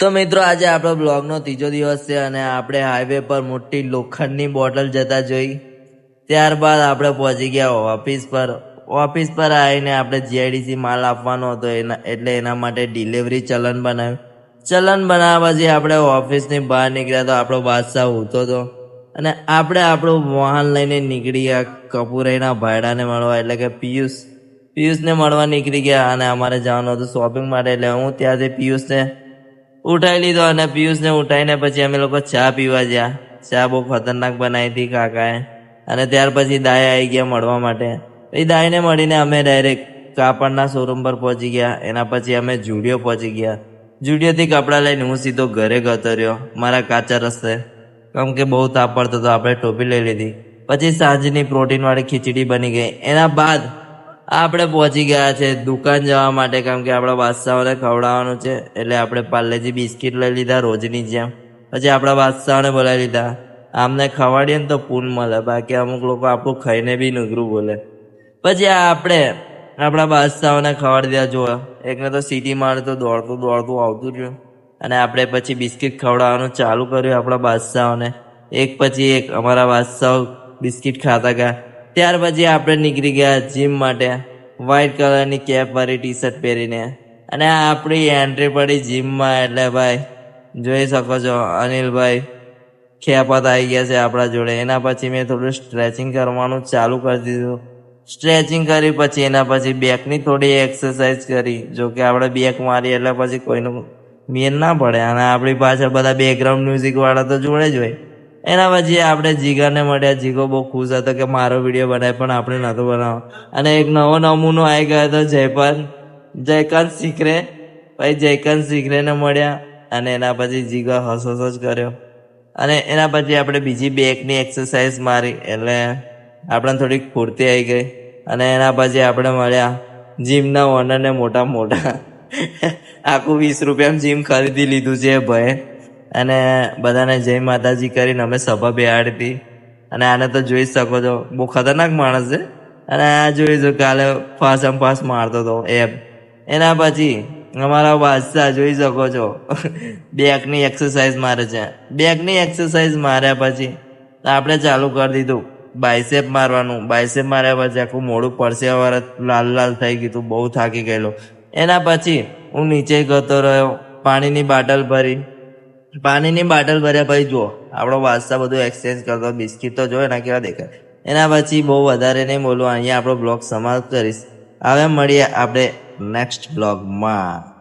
તો મિત્રો આજે આપણો બ્લોગનો ત્રીજો દિવસ છે અને આપણે હાઈવે પર મોટી લોખંડની બોટલ જતા જોઈ. ત્યારબાદ આપણે પહોંચી ગયા ઓફિસ પર આવીને આપણે જીઆઈડીસી માલ આપવાનો હતો એટલે એના માટે ડિલિવરી ચલન બનાવ્યું. ચલન બનાવ્યા પછી આપણે ઓફિસની બહાર નીકળ્યા તો આપણો બાદશાહ ઊતો હતો અને આપણે આપણું વાહન લઈને નીકળી ગયા કપૂરાઈના ભાઈડાને મળવા એટલે કે પિયુષને મળવા નીકળી ગયા અને અમારે જવાનું હતું શોપિંગ માટે. એટલે હું ત્યાંથી પિયુષને ઉઠાવી લીધો અને પિયુષને ઉઠાવીને પછી અમે લોકો ચા પીવા ગયા. ચા બહુ ખતરનાક બનાવી હતી કાકાએ. અને ત્યાર પછી દાય આવી ગયા મળવા માટે. એ દાયને મળીને અમે ડાયરેક્ટ કાપડના શોરૂમ પર પહોંચી ગયા. એના પછી અમે જુડિયો પહોંચી ગયા. જુડિયોથી કપડાં લઈને હું સીધો ઘરે ગતો રહ્યો મારા કાચા રસ્તે, કેમ કે બહુ તાપ પડતો હતો. આપણે ટોપી લઈ લીધી. પછી સાંજની પ્રોટીનવાળી ખીચડી બની ગઈ. એના બાદ આપણે પહોંચી ગયા છે દુકાન જવા માટે, કેમ કે આપણા બાદશાહોને ખવડાવવાનું છે. એટલે આપણે પાર્લેજી બિસ્કિટ લઈ લીધા રોજની જેમ. પછી આપણા બાદશાહોને બોલાવી લીધા. આમને ખવાડીએ ને તો પૂન મળે, બાકી અમુક લોકો આપણું ખાઈને બી નગરું બોલે. પછી આપણે આપણા બાદશાહોને ખવાડી દીધા. જો એકને તો સીટી મારે તો દોડતું આવતું રહ્યું અને આપણે પછી બિસ્કિટ ખવડાવવાનું ચાલુ કર્યું આપણા બાદશાહોને. એક પછી એક અમારા બાદશાહો બિસ્કિટ ખાતા ગયા. ત્યાર પછી આપણે નીકળી ગયા જીમ માટે વ્હાઈટ કલરની કેપવાળી ટી શર્ટ પહેરીને. અને આપણી એન્ટ્રી પડી જીમમાં. એટલે ભાઈ જોઈ શકો છો અનિલભાઈ ખેપત આવી ગયા છે આપણા જોડે. એના પછી મેં થોડું સ્ટ્રેચિંગ કરવાનું ચાલુ કરી દીધું. સ્ટ્રેચિંગ કરી પછી એના પછી બેકની થોડી એક્સરસાઇઝ કરી. જો કે આપણે બેક મારી એટલે પછી કોઈનું મેન ના પડે અને આપણી પાછળ બધા બેકગ્રાઉન્ડ મ્યુઝિકવાળા તો જોડે જ હોય. એના પછી આપણે જીગાને મળ્યા. જીગો બહુ ખુશ હતો કે મારો વિડીયો બનાવે પણ આપણે નહોતો બનાવો. અને એક નવો નમૂનો આવી ગયો હતો જયકાંત શીખરે. પછી જયકાંત શીખરેને મળ્યા અને એના પછી જીગો હસ જ કર્યો. અને એના પછી આપણે બીજી બેકની એક્સરસાઇઝ મારી એટલે આપણને થોડીક ફૂર્તી આવી ગઈ. અને એના પછી આપણે મળ્યા જીમના ઓનરને મોટા આખું 20 રૂપિયામાં જીમ ખરીદી લીધું છે ભાઈ. અને બધાને જય માતાજી કરીને અમે સભા બેહાડી હતી. અને આને તો જોઈ શકો છો બહુ ખતરનાક માણસ છે. અને આ જોઈશું કાલે ફાસ મારતો હતો એમ. એના પછી અમારા બાદશાહ જોઈ શકો છો બેકની એક્સરસાઇઝ મારે છે. બેકની એક્સરસાઇઝ માર્યા પછી આપણે ચાલુ કરી દીધું બાયસેપ મારવાનું. બાયસેપ માર્યા પછી આખું મોડું પરસેવાવાળા લાલ થઈ ગયું, બહુ થાકી ગયેલો. એના પછી હું નીચે જતો રહ્યો, પાણીની બોટલ ભર્યા. પછી જુઓ આપણો બાદશાહ બધું એક્સચેન્જ કરતો. બિસ્કિટ તો જોયો ને કેવા દેખાય. એના પછી બહુ વધારે નહીં બોલવું, અહીંયા આપણો બ્લોગ સમાપ્ત કરીશ. હવે મળીએ આપણે નેક્સ્ટ બ્લોગમાં.